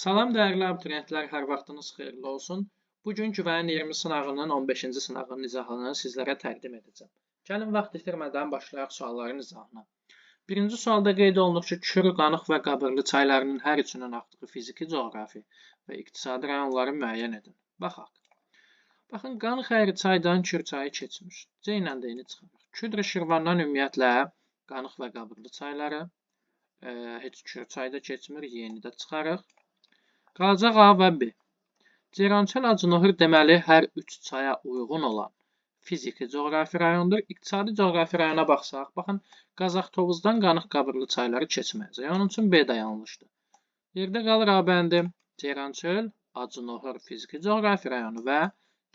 Salam dəyərli abituriyentlər, hər vaxtınız xeyirli olsun. Bugün güvənin 20 sınağının 15-ci sınağının izahını sizlərə təqdim edəcəm. Gəlin vaxt itirmədən başlayaq sualların izahına. Birinci sualda qeyd olunur ki, Kür, Qanıq və Qabırlı çaylarının hər üçünün axdığı fiziki, coğrafi və iqtisadi rayonları müəyyən edin. Baxaq. Baxın, Qanıq əyri çaydan Kür çayı keçmir. C ilə də eyni çıxarıq. Küdr Şirvandan ümumiyyətlə Qanıq və Qabırlı çayları, heç Kür çayı da keçmir, yeni də çıxarıq. Qalacaq A və B. Ceyrançəl Acınohur deməli hər üç çaya uyğun olan fiziki coğrafi rayondur. İqtisadi coğrafi rayona baxsaq, baxın, Qazaxtovuzdan Qanıq Qabırlı çayları keçməyəcək. Onun üçün B də yanlışdır. Yerdə qalır A bəndi. Ceyrançəl Acınohur fiziki coğrafi rayonu və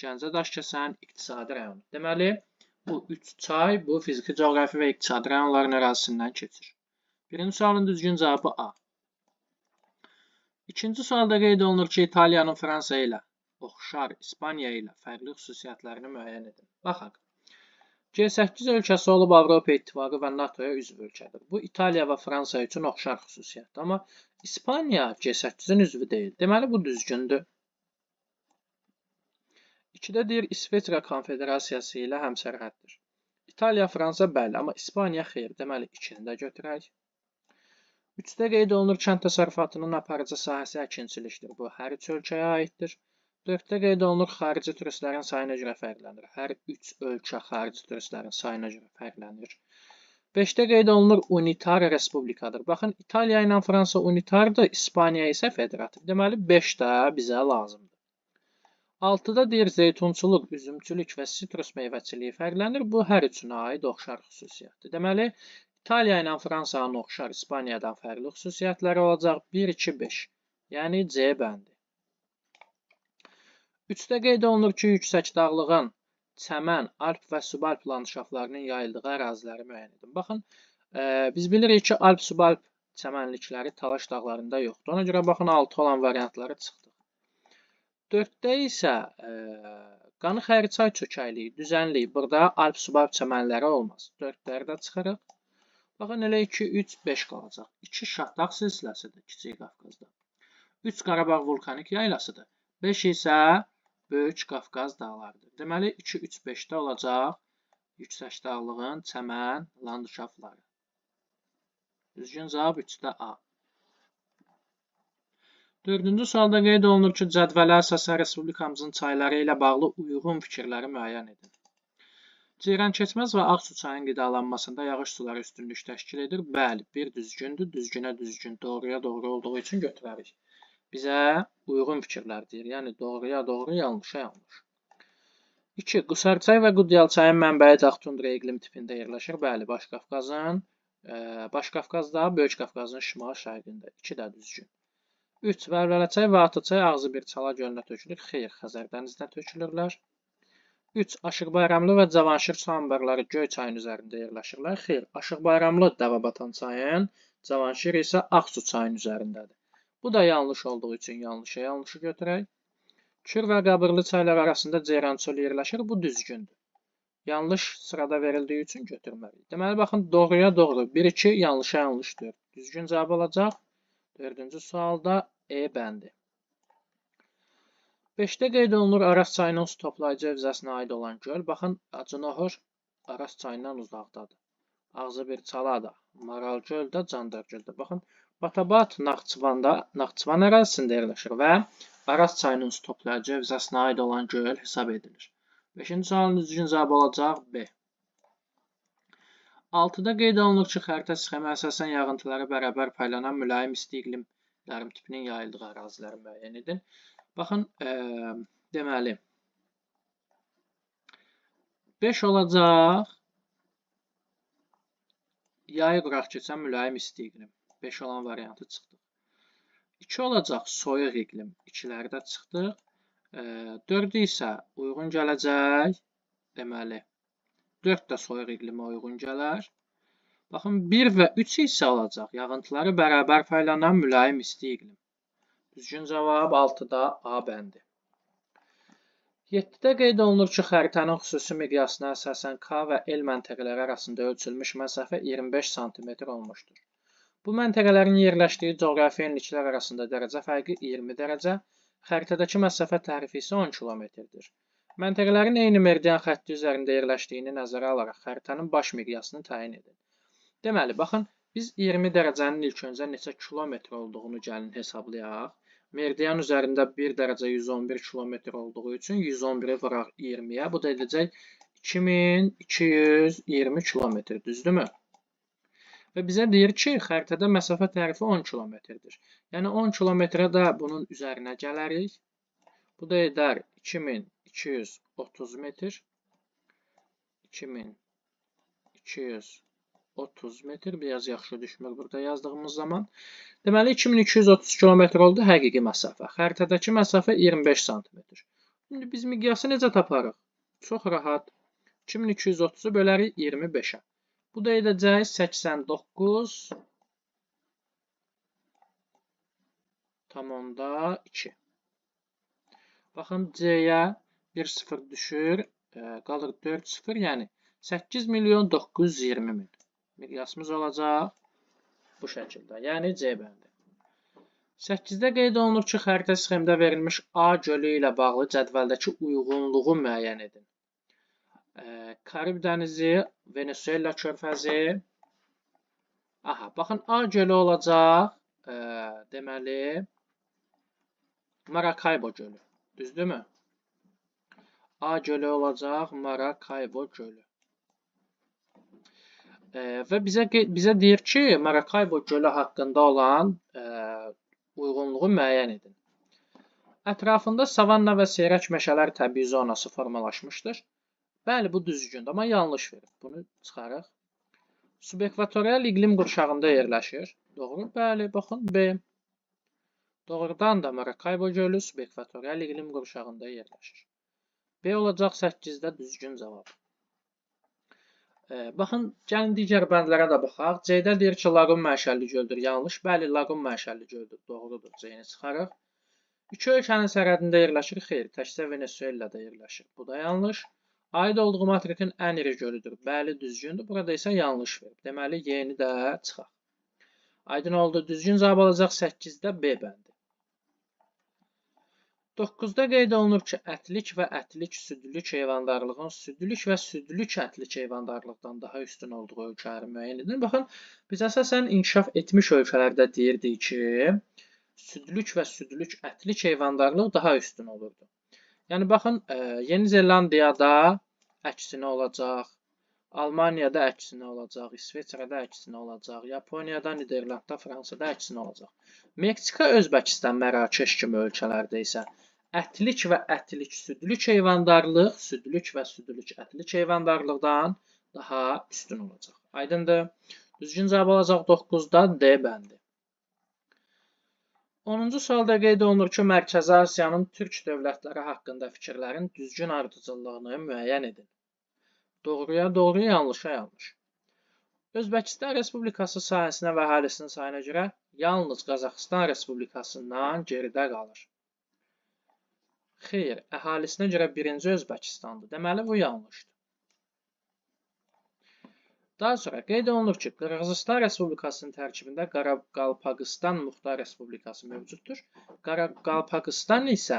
Gəncə Daşkəsən iqtisadi rayonu. Deməli, bu üç çay bu fiziki coğrafi və iqtisadi rayonların ərazisindən keçir. Birinci sualın düzgün cavabı A. İkinci sualda qeyd olunur ki, İtaliyanın Fransa ilə oxşar, İspaniya ilə fərqli xüsusiyyətlərini müəyyən edin. Baxaq. G8 ölkəsi olub Avropa İttifaqı və NATO-ya üzv ölkədir. Bu, İtaliya və Fransa üçün oxşar xüsusiyyətdir. Amma İspaniya G8-in üzvü deyil. Deməli, bu düzgündür. 2-də deyir, İsveçrə Konfederasiyası ilə həmsərhəddir. İtaliya, Fransa bəli, amma İspaniya xeyr. Deməli, 2-ni də götürək. 3-də qeyd olunur, kənd təsərrüfatının aparıcı sahəsi əkinçilikdir. Bu, hər üç ölkəyə aiddir. 4-də qeyd olunur, xarici turistlərin sayına görə fərqlənir. Hər üç ölkə xarici turistlərin sayına görə fərqlənir. 5-də qeyd olunur, unitar respublikadır. Baxın, İtaliya ilə Fransa unitardır, İspaniya isə federativ. Deməli, 5 də bizə lazımdır. 6-da deyir, zeytunçuluq, üzümçülük və sitrus meyvəçiliyi fərqlənir. Bu, hər üçünə aid oxşar xüsusiyyətdir. Deməli, İtaliya ilə Fransanın oxşar, İspaniyadan fərqli xüsusiyyətləri olacaq 1, 2, 5. Yəni C bəndi. 3-də qeyd olunur ki, yüksək dağlığın, çəmən, alp və subalp landşaftlarının yayıldığı əraziləri müəyyən edin. Baxın, biz bilirik ki, alp-subalp çəmənlikləri Talaş dağlarında yoxdur. Ona görə baxın, 6 olan variantları çıxdıq. 4-də isə Qanıq əyri çay çökəkliyi, düzənlik. Burada alp-subalp çəmənləri olmaz. 4-ləri də çıxırıq. Baxın, elə 2, 3, 5 qalacaq. 2 Şahdağ silsiləsidir Kiçik Qafqazda. 3 Qarabağ vulkanik yaylasıdır. 5 isə Böyük Qafqaz dağlarıdır. Deməli, 2, 3, 5-də olacaq yüksək dağlığın çəmən landşaftları. Düzgün cavab 3-də A. 4-cü sualda qeyd olunur ki, cədvələ əsasən Respublikamızın çayları ilə bağlı uyğun fikirləri müəyyən edin. Ceyrankeçməz və Ağsu çayın qidalanmasında yağış suları üstünlük təşkil edir. Bəli, bir düzgündür, düzgünə düzgün, doğruya doğru olduğu üçün götürərik. Bizə uyğun fikirlər deyir. Yəni, doğruya doğru, yanlışa yanlış. 2. Qusarçay və Qudyal çayın mənbəyi dağ tundra iqlim tipində yerləşir. Bəli, Baş Qafqazda, Böyük Qafqazın şimal-şərqində. 2 də düzgün. 3. Vəlvələçay və Atıçay ağzı bir çala gölünə tökülür. Xeyr, Xəzər dənizinə tökülürlər. 3. Aşıqbayramlı və Cavanşir su anbarları Göy çayın üzərində yerləşirlər. Xeyr, Aşıqbayramlı Dəvəbatan çayın, Cavanşir isə Ağsu çayın üzərindədir. Bu da yanlış olduğu üçün yanlışa yanlışı götürək. Kür və Qabırlı çaylar arasında Ceyrançöl yerləşir. Bu düzgündür. Yanlış sırada verildiyi üçün götürməliyik. Deməli, baxın, doğruya doğru. 1, 2, yanlışa yanlış 4. Düzgün cavab olacaq. 4-cü sualda E bəndi. 5-də qeyd olunur, Araz çayının su toplayıcı hövzəsinə aid olan göl. Baxın, Acınohur Araz çayından uzaqdadır. Ağzı bir çaladır. Maral göldə, Candar göldə. Baxın, Batabat Naxçıvan ərazisində yerləşir və Araz çayının su toplayıcı hövzəsinə aid olan göl hesab edilir. 5-ci sualın düzgün cavabı olacaq B. 6-da qeyd olunur ki, xəritə sxemə əsasən yağıntıları bərabər paylanan mülayim isti iqlim yarım tipinin yayıldığı əraziləri müəyyən edin. Baxın, deməli, 5 olacaq, yayı qıraq keçən mülayim isti iqlim. 5 olan variantı çıxdıq. 2 olacaq, soyuq iqlim. 2-ləri də çıxdıq. 4 isə uyğun gələcək, deməli, 4 də soyuq iqlimə uyğun gələr. Baxın, 1 və 3 isə olacaq, yağıntıları bərabər paylanan mülayim isti iqlim. Düzgün cavab 6-da A bəndi. 7-də qeyd olunur ki, xəritənin xüsusi miqyasına əsasən K və L məntəqələri arasında ölçülmüş məsafə 25 sm olmuşdur. Bu məntəqələrin yerləşdiyi coğrafi enliklər arasında dərəcə fərqi 20 dərəcə, xəritədəki məsafə tərifi isə 10 kilometrdir. Məntəqələrin eyni meridian xətti üzərində yerləşdiyini nəzərə alaraq xəritənin baş miqyasını təyin edin. Deməli, baxın, biz 20 dərəcənin ilk öncə neçə kilometr olduğunu gəlin hesablayaq. Meridian üzərində 1 dərəcə 111 kilometr olduğu üçün 111-i vuraq 20-yə. Bu da edəcək 2220 kilometr, düzdürmü? Və bizə deyir ki, xəritədə məsafə tərifi 10 kilometrdir. Yəni 10 kilometrə də bunun üzərinə gələrik. Bu da edər 2230 metr. 2230 metr. Biraz yaxşı düşmür burada yazdığımız zaman. Deməli 2230 kilometr oldu həqiqi məsafə. Xəritədəki məsafə 25 santimetr. Şimdi biz miqyası necə taparıq? Çox rahat. 2230-u bölərik 25-ə. Bu da edəcək 89,2. Baxın, C-yə 1 0 düşür, qalır 4 0, yəni 8.920.000. Miqyasımız olacaq bu şəkildə, yəni C bəndi. 8-də qeyd olunur ki, xəritə sxemdə verilmiş A gölü ilə bağlı cədvəldəki uyğunluğu müəyyən edin. Karib dənizi, Venezuela körfəzi. Aha, baxın, A gölü olacaq, deməli, Maracaibo gölü, düzdürmü? A gölü olacaq, Maracaibo gölü. Və bizə deyir ki, Maracaibo gölü haqqında olan uyğunluğu müəyyən edin. Ətrafında savanna və seyrək meşələr təbii zonası formalaşmışdır. Bəli, bu düzgündür, amma yanlış verir. Bunu çıxarıq. Subekvatorial iqlim qurşağında yerləşir. Doğru? Bəli, baxın, B. Doğrudan da Maracaibo gölü subekvatorial iqlim qurşağında yerləşir. B olacaq 8-də düzgün cavab. Baxın, gəlin digər bəndlərə də baxaq. C-də deyir ki, laqum məşəlli göldür. Yanlış. Bəli, laqum məşəlli göldür. Doğrudur. C-ni çıxarıq. İki ölkənin sərhədində yerləşir. Xeyr, təkcə Venezuelada yerləşir. Bu da yanlış. Aid olduğu materikin ən iri gölüdür. Bəli, düzgündür. Burada isə yanlış verib. Deməli, Y-ni də çıxaq. Aydın oldu. Düzgün cavab alacaq 8-də B bəndi. 9-da qeyd olunur ki, ətlik və ətlik südlük heyvandarlığın südlük və südlük ətlik heyvandarlıqdan daha üstün olduğu ölkələri müəyyən edin. Baxın, biz əsasən inkişaf etmiş ölkələrdə deyirdik ki, südlük və südlük ətlik heyvandarlıq daha üstün olurdu. Yəni, baxın, Yeni Zelandiyada əksinə olacaq, Almaniyada əksinə olacaq, İsveçrədə əksinə olacaq, Yaponiyada, Niderlandda, Fransada əksinə olacaq. Meksika, Özbəkistan, Mərakeş kimi ölkələrdə isə ətlik və ətlik südlük heyvandarlıq, südlük və südlük ətlik heyvandarlıqdan daha üstün olacaq. Aydındır. Düzgün cavab alacaq 9-da D bəndi. 10-cu sualda qeyd olunur ki, Mərkəzi Asiyanın türk dövlətləri haqqında fikirlərin düzgün ardıcıllığını müəyyən edin. Doğruya doğru, yanlışa yanlış. Özbəkistan Respublikası sahəsinə və əhalisinin sayına görə yalnız Qazaxıstan Respublikasından geridə qalır. Xeyr, əhalisinə görə birinci Özbəkistandır. Deməli, bu yanlışdır. Daha sonra qeyd olunur ki, Qırğızıstan Respublikasının tərkibində Qaraqalpaqistan Muxtar Respublikası mövcuddur. Qaraqalpaqistan isə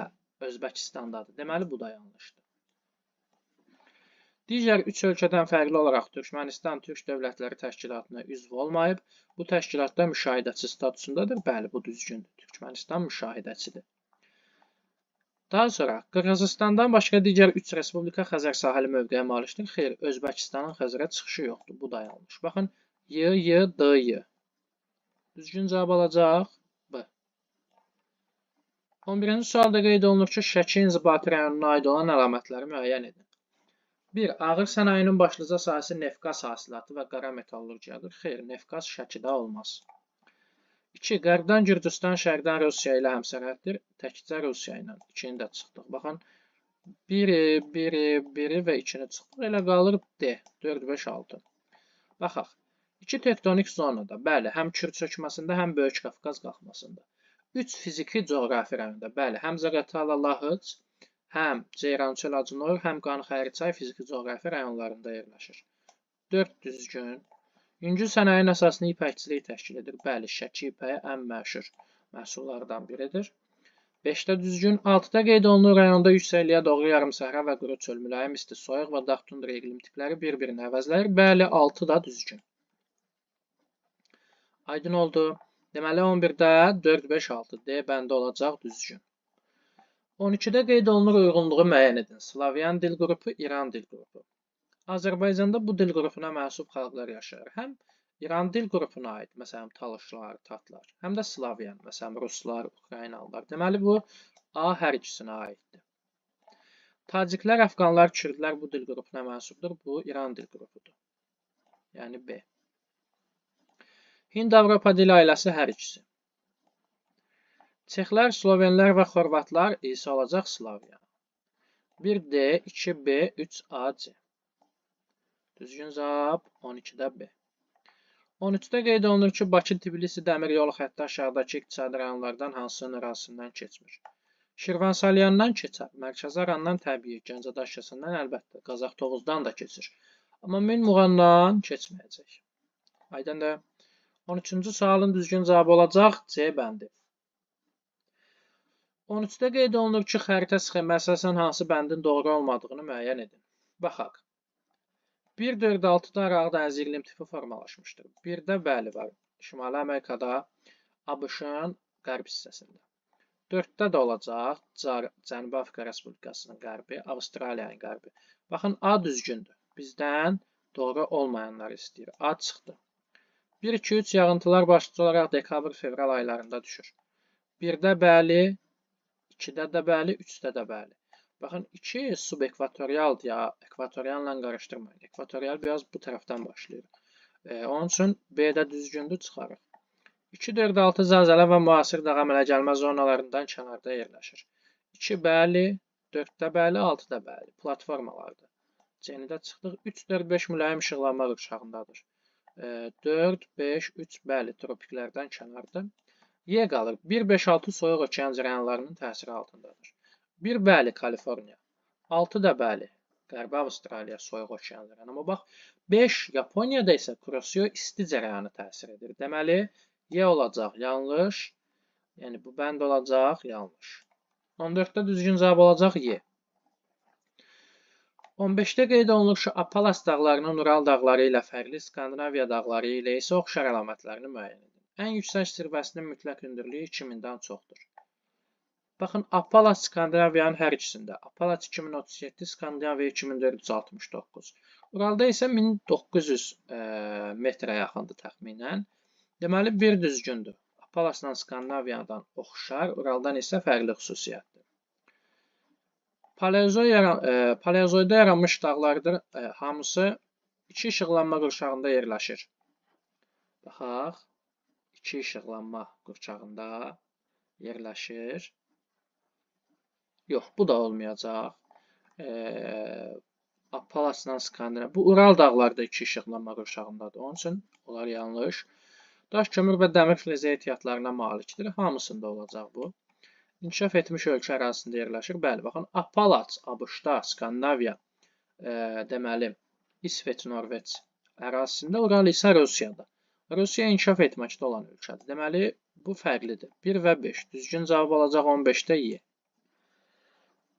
Özbəkistandadır. Deməli, bu da yanlışdır. Digər 3 ölkədən fərqli olaraq Türkmənistan Türk Dövlətləri Təşkilatına üzv olmayıb. Bu təşkilatda müşahidəçi statusundadır. Bəli, bu düzgündür. Türkmənistan müşahidəçidir. Daha sonra, Qırğızıstandan başqa digər 3 respublika Xəzər sahili mövqeyə malikdir. Xeyr, Özbəkistanın Xəzərə çıxışı yoxdur. Bu da yanlış. Baxın, Y, Y, D, Y. Düzgün cavab alacaq B. 11-ci sualda qeyd olunur ki, Şəki inzibati rayonuna aid olan əlamətləri müəyyən edin. 1. Ağır sənayinin başlıca sahəsi neft-qaz hasilatı və qara metallurgiyadır. Xeyr, neft-qaz Şəkidə olmaz. 2. Qərbdən Gürcüstan, şərqdən Rusiya ilə həmsərhəddir. Təkcə Rusiya ilə. 2-ni də çıxdıq. Baxın, 1 və 2-ni çıxdıq. Elə qalır D. 4, 5, 6. Baxaq. 2 tektonik zonada. Bəli, həm Kür çökməsində, həm Böyük Qafqaz qalxmasında. 3 fiziki coğrafi rayonda. Bəli, həm Zaqatala, Lahıc, həm Ceyrançöl, Acınor, həm Qanxayırçay fiziki coğrafi rayonlarında yerləşir. 4 düzgün. Yüngül sənayenin əsasını ipəkçilik təşkil edir. Bəli, şəki ipəyi ən məşhur məhsullardan biridir. 5-də düzgün. 6-da qeyd olunur, rayonda yüksəkliyə doğru yarımsəhra və quru çöl, mülayim isti, soyuq və dağ tundra iqlim tipləri bir-birini əvəzləyir. Bəli, 6 da düzgün. Aydın oldu. Deməli, 11-də 4, 5, 6 D bəndi olacaq düzgün. 12-də qeyd olunur, uyğunluğu müəyyən edin. Slavyan dil qrupu, İran dil qrupu. Azərbaycanda bu dil qrupuna mənsub xalqlar yaşayır. Həm İran dil qrupuna aid, məsələn, talışlar, tatlar, həm də Slavyan, məsələn, ruslar, Ukraynalılar. Deməli, bu A hər ikisinə aiddir. Taciklər, əfqanlar, kürdlər bu dil qrupuna mənsubdur. Bu İran dil qrupudur. Yəni B. Hind-Avropa dil ailəsi hər ikisi. Çexlər, Slovenlər və Xorvatlar isə olacaq Slavyan. 1D, 2B, 3AC. Düzgün cavab 12-də B. 13-də qeyd olunur ki, Bakı-Tbilisi dəmir yolu xətti aşağıdakı iqtisadi rayonlardan hansının ərazisindən keçmir? Şirvansalyandan keçər, Mərkəzi Arandan təbii, Gəncə daşkəsindən əlbəttə, Qazax Tovuzdan da keçir. Amma Min Muğandan keçməyəcək. Aydındır. 13-cü sualın düzgün cavabı olacaq C bəndi. 13-də qeyd olunur ki, xəritə sxemi əsasən hansı bəndin doğru olmadığını müəyyən edin. Baxaq. 1, 4, 6-da Araq dənizi iqlim tipi formalaşmışdır. 1-də bəli var. Şimali Amerikada, ABŞ-ın qərb hissəsində. 4-də də olacaq Cənubi Afrika Respublikasının qərbi, Avstraliyanın qərbi. Baxın, A düzgündür. Bizdən doğru olmayanları istəyir. A çıxdı. 1, 2, 3 yağıntılar başlıca olaraq dekabr-fevral aylarında düşür. 1-də bəli, 2-də də bəli, 3-də də bəli. Baxın, 2 subekvatorialdır ya, ekvatorialla qarışdırmayın. Ekvatorial biraz bu tərəfdən başlayır. Onun üçün B-də düzgündür, çıxarıq. 2, 4, 6 zəlzələ və müasir dağa əmələ gəlmə zonalarından kənarda yerləşir. 2 bəli, 4-də bəli, 6-da bəli. Platformalardır. C-də çıxdıq. 3, 4, 5 mülayim işıqlanma qurşağındadır. 4, 5, 3 bəli, tropiklərdən kənardır. Y qalır. 1, 5, 6 soyuq okean cərəyanlarının təsiri altındadır. 1 bəli, Kaliforniya. 6 da bəli, Qərbi Avstraliya, soyuq okeanlar. Amma bax, 5 Yaponiyada isə Kurosio isti cərəyanı təsir edir. Deməli, Y olacaq yanlış. Yəni, bu bənd olacaq yanlış. 14-də düzgün cavab olacaq Y. 15-də qeyd olunur ki, Apalas dağlarının Ural dağları ilə fərqli, Skandinaviya dağları ilə isə oxşar əlamətlərini müəyyən edin. Ən yüksək zirvəsinin mütləq hündürlüyü 2000-dən çoxdur. Baxın, Apalas Skandinaviyanın hər ikisində. Apalas 2037, Skandinaviya 2469. Uralda isə 1900 metrə yaxındır təxminən. Deməli, bir düzgündür. Apalasla Skandinaviyadan oxşar, Uraldan isə fərqli xüsusiyyətdir. Paleozoyda yaranmış dağlardır. Hamısı 2 işıqlanma qurşağında yerləşir. Baxaq, 2 işıqlanma qurşağında yerləşir. Yox, bu da olmayacaq. Apalasla Skandinaviya. Bu Ural dağları da 2 işıqlanma qurşağındadır. Onun üçün onlar yanlış. Daş, kömür və dəmir filizə ehtiyatlarına malikdir. Hamısında olacaq bu. İnkişaf etmiş ölkə ərazisində yerləşir. Bəli, baxın, Apalas ABŞ-da, Skandinaviya, deməli, İsveç, Norveç ərazisində, Ural isə Rusiyada. Rusiya inkişaf etməkdə olan ölkədir. Deməli, bu fərqlidir. 1 və 5. Düzgün cavab olacaq 15-də Y.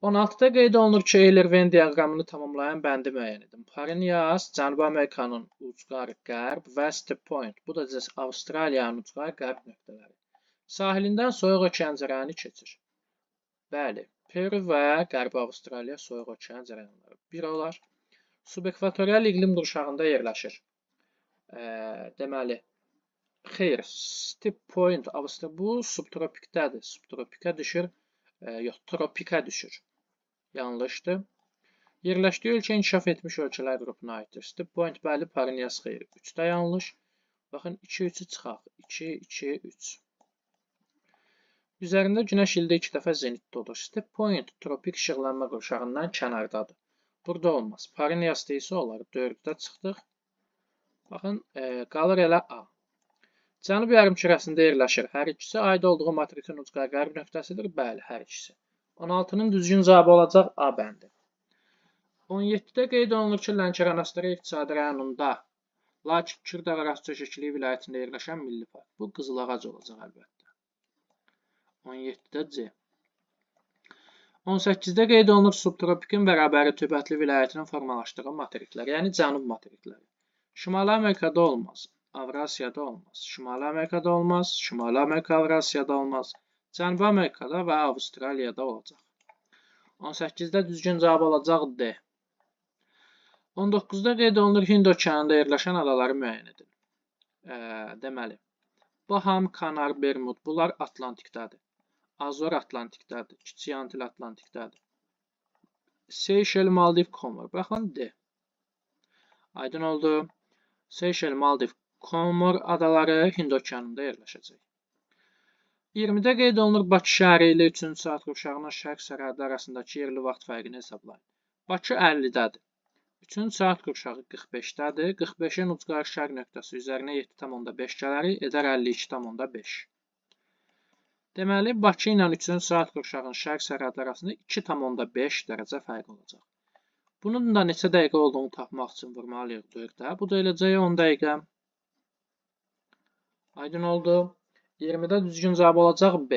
16-da qeyd olunur ki, Euler-Venn diaqramını tamamlayan bəndi müəyyən edin. Parinyas, Cənubi Amerikanın ucqar qərb və Step Point. Bu da Avstraliyanın ucqar qərb nöqtələri. Sahilindən soyuq okean cərəyanı keçir. Bəli, Peru və Qərbi Avstraliya soyuq okean cərəyanları. Bir olar. Subekvatorial iqlim qurşağında yerləşir. Deməli, xeyr, Step Point, bu subtropikdədir. Subtropika düşür, yox, tropika düşür. Yanlışdır. Yerləşdiyi ölkə inkişaf etmiş ölkələr qrupuna aiddir. Step Point, bəli, Parinyas xeyr. 3-də yanlış. Baxın, 2-3-ü çıxaq. 2-2-3. Üzərində günəş ildə 2 dəfə zenitdə olur. Step Point tropik işıqlanma qurşağından kənardadır. Burada olmaz. Parinyasda isə olar. 4-də çıxdıq. Baxın, qalır elə A. Cənub yarımkürəsində yerləşir. Hər ikisi aid olduğu materikin ucqar qərb nöqtəsidir. Bəli, hər ikisi. 16-nın düzgün cavabı olacaq A bəndi. 17-də qeyd olunur ki, Lənkəran Astara iqtisadi rayonunda Lakin Kürdağ Araz Çökəkliyi vilayətində yerləşən milli park. Bu Qızılağac olacaq əlbəttə. 17-də C. 18-də qeyd olunur subtropikin bərabəri Tibetli vilayətinin formalaşdığı materiklər, yəni cənub materikləri. Şimali Amerikada olmaz, Avrasiyada olmaz, Şimali Amerikada olmaz, Şimali Amerika Avrasiyada olmaz, Cənubi Amerikada və Avstraliyada olacaq. 18-də düzgün cavab olacaq D. 19-da qeyd olunur Hind okeanında yerləşən adaları müəyyən edin. Deməli, Baham, Kanar, Bermud bunlar Atlantikdadır. Azor Atlantikdadır, Kiçik Antil Atlantikdadır. Seyşel, Maldiv, Komor. Baxın D. Aydın oldu. Seyşel, Maldiv, Komor adaları Hind okeanında yerləşəcək. 20-də qeyd olunur Bakı şəhəri ilə 3-cü saat qurşağının şərq sərhədi arasındakı yerli vaxt fərqini hesablayın. Bakı 50-dədir. 3-cü saat qurşağı 45-dədir. 45-in ucqar şərq nöqtəsi üzərinə 7,5 gələri edər 52,5. Deməli, Bakı ilə 3-cü saat qurşağının şərq sərhədi arasında 2,5 dərəcə fərq olacaq. Bunun da neçə dəqiqə olduğunu tapmaq üçün vurmalıyıq 4-də. Bu da eləcək 10 dəqiqə. Aydın oldu. 20-də düzgün cavab olacaq B.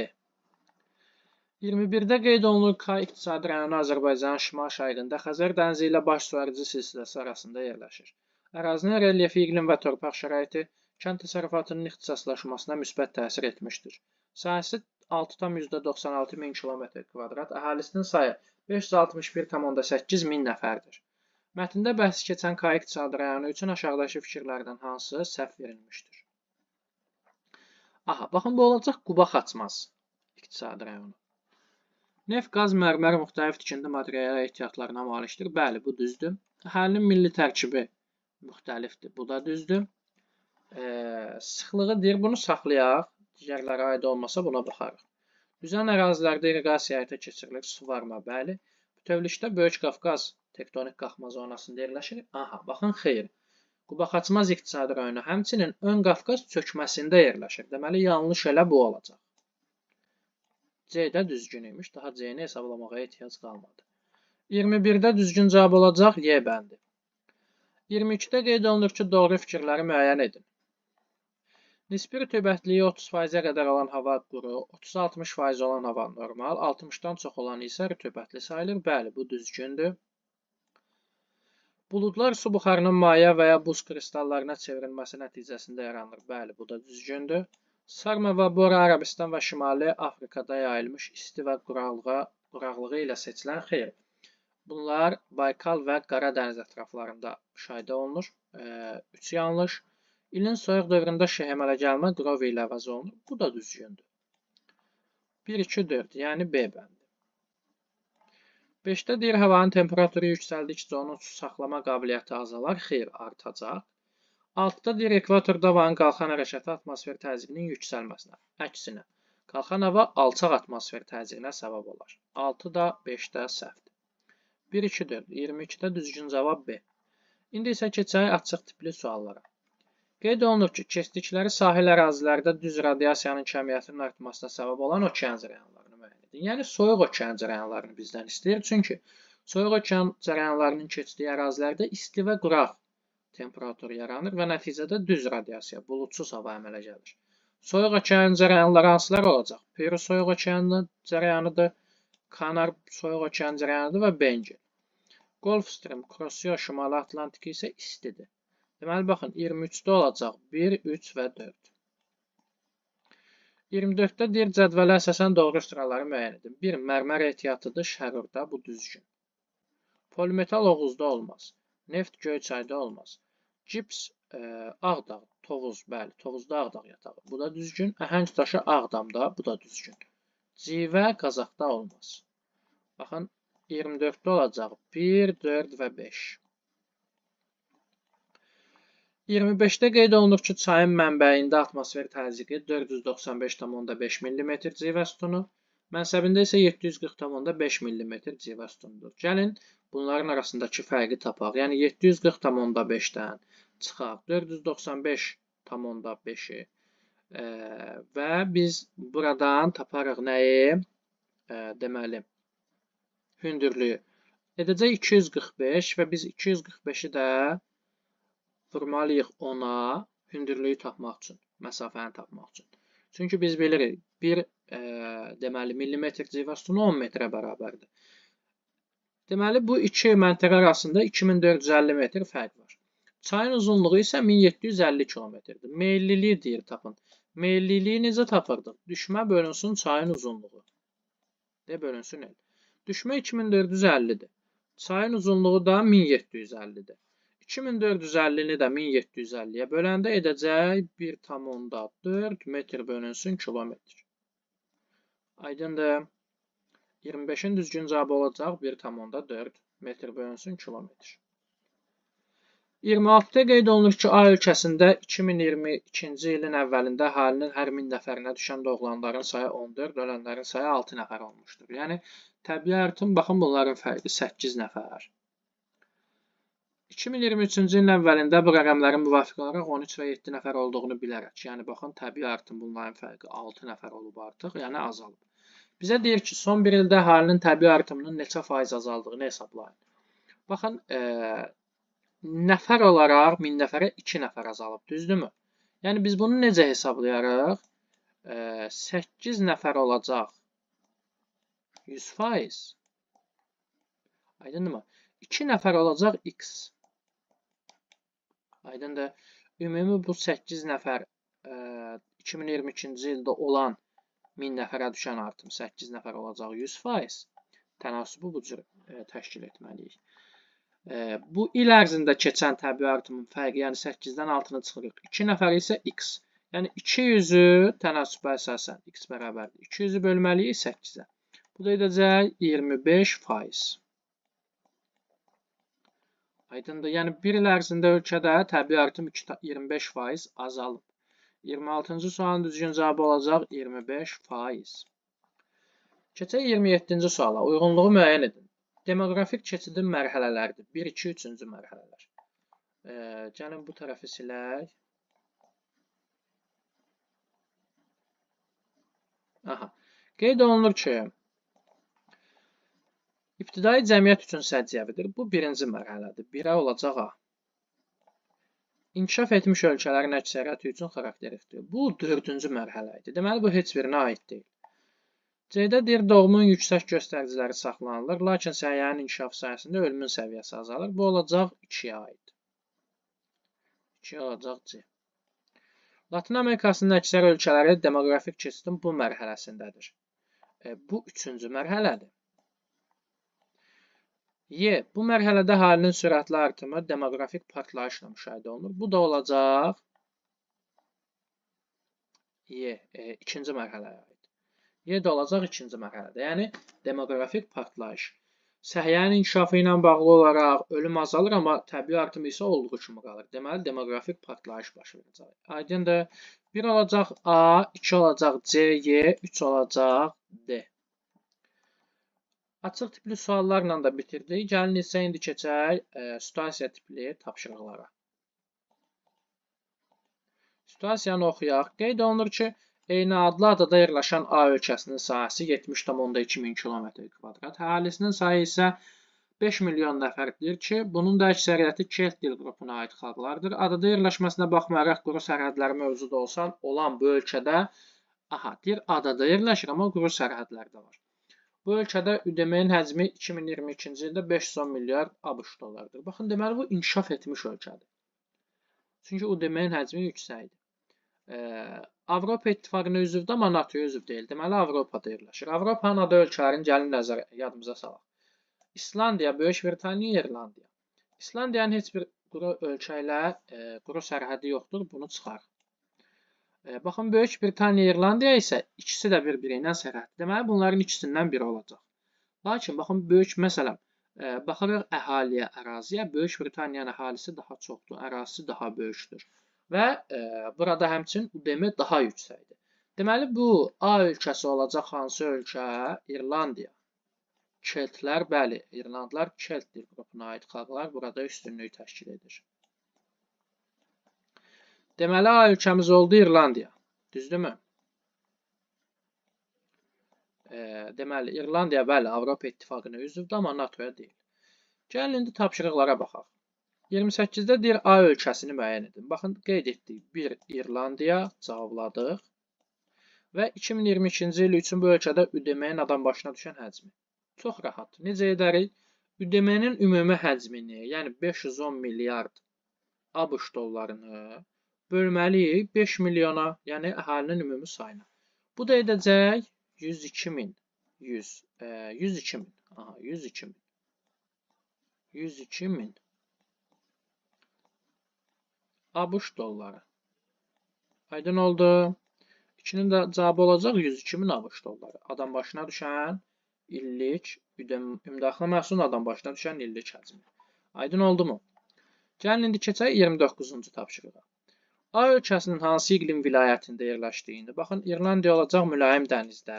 21-də qeyd olunur K iqtisadi rayonu Azərbaycanın şimal-şərqində Xəzər dənizi ilə baş su arıcı silsiləsi arasında yerləşir. Ərazinin relyefi, iqlim və torpaq şəraiti kənd təsərrüfatının ixtisaslaşmasına müsbət təsir etmişdir. Sahəsi 6,96 min km², əhalisinin sayı 561,8 min nəfərdir. Mətndə bəhs keçən K iqtisadi rayonu üçün aşağıdakı fikirlərdən hansı səhv verilmişdir? Aha, baxın, bu olacaq Quba Xaçmaz iqtisadi rayonu. Neft, qaz, mərmər müxtəlif tikinti material ehtiyatlarına malikdir. Bəli, bu düzdür. Əhalinin milli tərkibi müxtəlifdir. Bu da düzdür. Sıxlığı deyir, bunu saxlayaq. Digərlərə aid olmasa buna baxarıq. Düzən ərazilərdə irriqasiya həyata keçirilir. Suvarma, bəli. Bütövlükdə Böyük Qafqaz tektonik qalxma zonasında yerləşir. Aha, baxın, xeyr. Quba Xaçmaz iqtisadi rayonu həmçinin ön Qafqaz çökməsində yerləşir. Deməli, yanlış elə bu olacaq. C-də düzgün imiş. Daha C-ni hesablamağa ehtiyac qalmadı. 21-də düzgün cavab olacaq Y bəndi. 22-də qeyd olunur ki, doğru fikirləri müəyyən edin. Nisbi rütubətliyi 30%-ə qədər olan hava quru, 30-60% olan hava normal, 60-dan çox olan isə rütubətli sayılır. Bəli, bu düzgündür. Buludlar su buxarının maye və ya buz kristallarına çevrilməsi nəticəsində yaranır. Bəli, bu da düzgündür. Sarma və Bora Ərəbistan və Şimali Afrikada yayılmış isti və quraqlığı ilə seçilən xeyr. Bunlar Baykal və Qara dəniz ətraflarında müşahidə olunur. 3 yanlış. İlin soyuq dövründə şəhəmələ gəlmə qrovi ilə əvəz olunur. Bu da düzgündür. 1, 2, 4, yəni B bəndi. 5-də deyir, havanın temperaturu yüksəldikcə onun su saxlama qabiliyyəti azalar, xeyr, artacaq. 6-da deyir, ekvatorda havanın qalxan hərəkəti atmosfer təzyiqinin yüksəlməsinə, əksinə, qalxan hava alçaq atmosfer təzyiqinə səbəb olar. 6 da 5-də səhvdir. 1, 2, 4, 22-də düzgün cavab B. İndi isə keçək açıq tipli suallara. Qeyd olunur ki, keçdikləri sahil ərazilərdə düz radiasiyanın kəmiyyətinin artmasına səbəb olan okean cərəyanlarını müəyyən edin. Yəni, soyuq okean cərəyanlarını bizdən istəyir. Çünki soyuq okean cərəyanlarının keçdiyi ərazilərdə isti və quraq temperatur yaranır və nəticədə düz radiasiya, buludsuz hava əmələ gəlir. Soyuq okean cərəyanları hansılar olacaq? Peru soyuq okean cərəyanıdır, Kanar soyuq okean cərəyanıdır və Bengal. Gulfstream, Crossio, Şimali Atlantik isə istidir. Deməli, baxın, 23-də olacaq 1, 3 və 4. 24-də deyir, cədvələ əsasən doğru sıraları müəyyən edin. 1. Mərmər ehtiyatıdır, şərurda, bu düzgün. Polimetal Oğuzda olmaz. Neft Göyçayda olmaz. Cips Ağdağ, Tovuz, bəli, Tovuzda Ağdağ yatağı. Bu da düzgün. Əhəng daşı Ağdamda, bu da düzgün. Civə Qazaxda olmaz. Baxın, 24-də olacaq 1, 4 və 5. 25-də qeyd olunur ki, çayın mənbəyində atmosfer təzyiqi 495,5 mm civə sütunu, mənsəbində isə 740,5 mm civə sütunudur. Gəlin, bunların arasındakı fərqi tapaq. Yəni, 740,5-dən çıxaq 495,5-i və biz buradan taparıq nəyi? Deməli, hündürlüyü. Edəcək 245 və biz 245-i də vurmalıyıq 10-a hündürlüyü tapmaq üçün, məsafəni tapmaq üçün. Çünki biz bilirik, deməli, millimetr civə sütunu 10 metrə bərabərdir. Deməli, bu iki məntəqə arasında 2450 metr fərq var. Çayın uzunluğu isə 1750 kilometrdir. Meylliliyi deyir tapın. Meylliliyi necə tapırdıq? Düşmə bölünsün çayın uzunluğu. Bölünsün el. Düşmə 2450-dir. Çayın uzunluğu da 1750-dir. 2450-ni də 1750-yə böləndə edəcək 1,4 metr bölünsün kilometr. Aydındır. 25-in düzgün cavabı olacaq 1,4 metr bölünsün kilometr. 26-da qeyd olunur ki, A ölkəsində 2022-ci ilin əvvəlində əhalinin hər 1000 nəfərinə düşən doğulanların sayı 14, ölənlərin sayı 6 nəfər olmuşdur. Yəni, təbii artım, baxın bunların fərqi 8 nəfər. 2023-cü ilin əvvəlində bu rəqəmlərin müvafiq olaraq 13 və 7 nəfər olduğunu bilərək. Yəni, baxın, təbii artım bunların fərqi 6 nəfər olub artıq, yəni azalıb. Bizə deyir ki, son bir ildə əhalinin təbii artımının neçə faiz azaldığını hesablayın. Baxın, nəfər olaraq 1000 nəfərə 2 nəfər azalıb, düzdürmü? Yəni, biz bunu necə hesablayarıq? 8 nəfər olacaq 100%. Aydındır mı? 2 nəfər olacaq x. Aydındır. Ümumi bu 8 nəfər 2022-ci ildə olan 1000 nəfərə düşən artım 8 nəfər olacaq 100%. Tənasibi bu cür təşkil etməliyik. Bu il ərzində keçən təbii artımın fərqi, yəni 8-dən 6-nı çıxırıq. 2 nəfər isə x. Yəni 200-ü tənasübə əsasən x bərabərdir. 200-ü bölməliyik 8-ə. Bu da edəcək 25%. Aydındır. Yəni bir il ərzində ölkədə təbii artım 25% azalıb. 26-cı sualın düzgün cavabı olacaq 25%. Keçək 27-ci suala. Uyğunluğu müəyyən edin. Demoqrafik keçidin mərhələləridir. 1, 2, 3-cü mərhələlər. Gəlin bu tərəfi silək. Qeyd olunur ki, ibtidai cəmiyyət üçün səciyyəvidir. Bu birinci mərhələdir. 1-ə olacaq A. İnkişaf etmiş ölkələrin əksəriyyəti üçün xarakteristikdir. Bu 4-cü mərhələ idi. Deməli, bu heç birinə aid deyil. C-də deyir, doğumun yüksək göstəriciləri saxlanılır, lakin səhiyyənin inkişafı sayəsində ölümün səviyyəsi azalır. Bu olacaq 2-yə aid. 2 olacaq C. Latin Amerikasının əksər ölkələri demoqrafik keçidin bu mərhələsindədir. Bu 3-cü mərhələdir. Y. Bu mərhələdə əhalinin sürətli artımı demoqrafik partlayışla müşahidə olunur. Bu da olacaq Y. 2-ci mərhələyə aid. Y də olacaq 2-ci mərhələdə. Yəni, demoqrafik partlayış. Səhiyyənin inkişafı ilə bağlı olaraq ölüm azalır, amma təbii artım isə olduğu kimi qalır. Deməli, demoqrafik partlayış baş verəcək. Aydındır. 1 olacaq A, 2 olacaq C, Y, 3 olacaq D. Açıq tipli suallarla da bitirdik. Gəlin isə indi keçək situasiya tipli tapşırıqlara. Situasiyanı oxuyaq. Qeyd olunur ki, eyni adlı adada yerləşən A ölkəsinin sahəsi 70,2 km². Əhalisinin sayı isə 5 milyon nəfərdir ki, bunun da əksəriyyəti Kelt dil qrupuna aid xalqlardır. Adada yerləşməsinə baxmayaraq quru sərhədləri mövcud olan bu ölkədə, deyir, adada yerləşir, amma quru sərhədlər də var. Bu ölkədə ÜDM-nin həcmi 2022-ci ildə 510 milyard ABŞ dollardır. Baxın, deməli, bu inkişaf etmiş ölkədir. Çünki ÜDM-nin həcmi yüksəkdir. Avropa İttifaqına üzvdür, amma NATO-ya üzv deyil. Deməli, Avropada yerləşir. Avropanın adı ölkələrin gəlin yadımıza salaq. İslandiya, Böyük Britaniya, İrlandiya. İslandiyanın heç bir quru ölkə ilə quru sərhədi yoxdur, bunu çıxarıq. Baxın, Böyük Britaniya, İrlandiya isə ikisi də bir-biri ilə sərhəddir. Deməli, bunların ikisindən biri olacaq. Lakin, baxın, məsələn, baxırıq əhaliyə, əraziyə, Böyük Britaniyanın əhalisi daha çoxdur, ərazisi daha böyükdür. Və burada həmçinin ÜDM daha yüksəkdir. Deməli, bu A ölkəsi olacaq hansı ölkə? İrlandiya. Keltlər, bəli, İrlandlar Kelt dil qrupuna aid xalqlar burada üstünlük təşkil edir. Deməli, A ölkəmiz oldu İrlandiya. Düzdürmü? Deməli, İrlandiya, bəli, Avropa İttifaqına üzvdür, amma NATO-ya deyil. Gəlin, indi tapşırıqlara baxaq. 28-də deyir A ölkəsini müəyyən edin. Baxın, qeyd etdik. 1 İrlandiya cavabladıq. Və 2022-ci il üçün bu ölkədə ÜDM-nin adam başına düşən həcmi. Çox rahat. Necə edərik? ÜDM-nin ümumi həcmini, yəni 510 milyard ABŞ dollarını bölməliyik 5 milyona, yəni əhalinin ümumi sayına. Bu da edəcək 102 min. 102 min. Aha, 102 min. 102 min. ABŞ dolları. Aydın oldu. 2-nin də cavabı olacaq 102 min ABŞ dolları. Adam başına düşən illik ümumdaxili məhsulun adam başına düşən illik həcmi. Aydın oldu mu? Gəlin indi keçək 29-cu tapşırığa. A ölkəsinin hansı iqlim vilayətində yerləşdiyini. Baxın, İrlandiya olacaq mülayim dənizdə.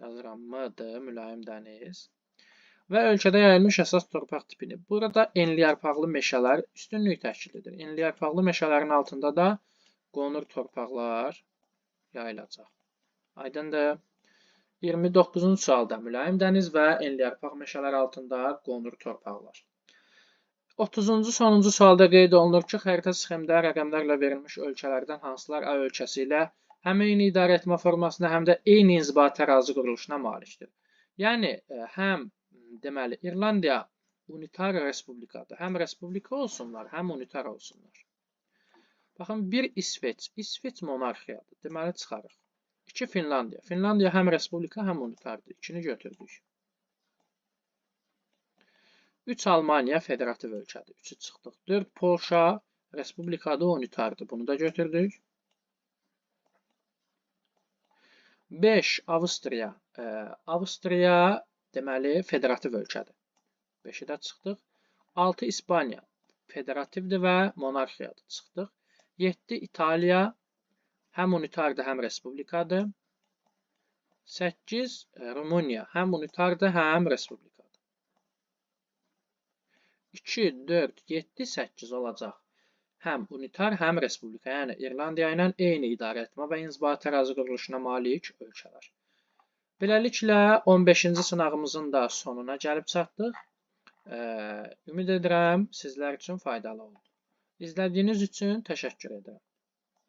Yazıram M-dır, mülayim dəniz. Və ölkədə yayılmış əsas torpaq tipini. Burada enliyarpaqlı meşələr üstünlük təşkil edir. Enliyarpaqlı meşələrin altında da qonur torpaqlar yayılacaq. Aydındır. 29-cu sualda mülayim dəniz və enliyarpaq meşələr altında qonur torpaqlar. 30-cu sonuncu sualda qeyd olunur ki, xəritə sxemdə rəqəmlərlə verilmiş ölkələrdən hansılar A ölkəsi ilə həm eyni idarə etmə formasına, həm də eyni inzibati ərazi quruluşuna malikdir. Yəni, həm deməli, İrlandiya unitar respublikadır. Həm respublika olsunlar, həm unitar olsunlar. Baxın, 1 İsveç. İsveç monarxiyadır. Deməli, çıxarıq. 2 Finlandiya. Finlandiya həm respublika, həm unitardır. 2-ni götürdük. 3 Almaniya federativ ölkədir. 3-ü çıxdıq. 4 Polşa respublikadır, unitardır. Bunu da götürdük. 5 Avstriya. Avstriya deməli federativ ölkədir. 5-i də çıxdıq. 6 İspaniya federativdir və monarxiyadır. Çıxdıq. 7 İtaliya həm unitardır, həm respublikadır. 8 Rumıniya həm unitardır, həm respublikadır. 2, 4, 7, 8 olacaq. Həm unitar, həm respublika. Yəni İrlandiya ilə eyni idarə etmə və inzibati ərazi quruluşuna malik ölkələr. Beləliklə 15-ci sınağımızın da sonuna gəlib çatdıq. Ümid edirəm sizlər üçün faydalı oldu. İzlədiyiniz üçün təşəkkür edirəm.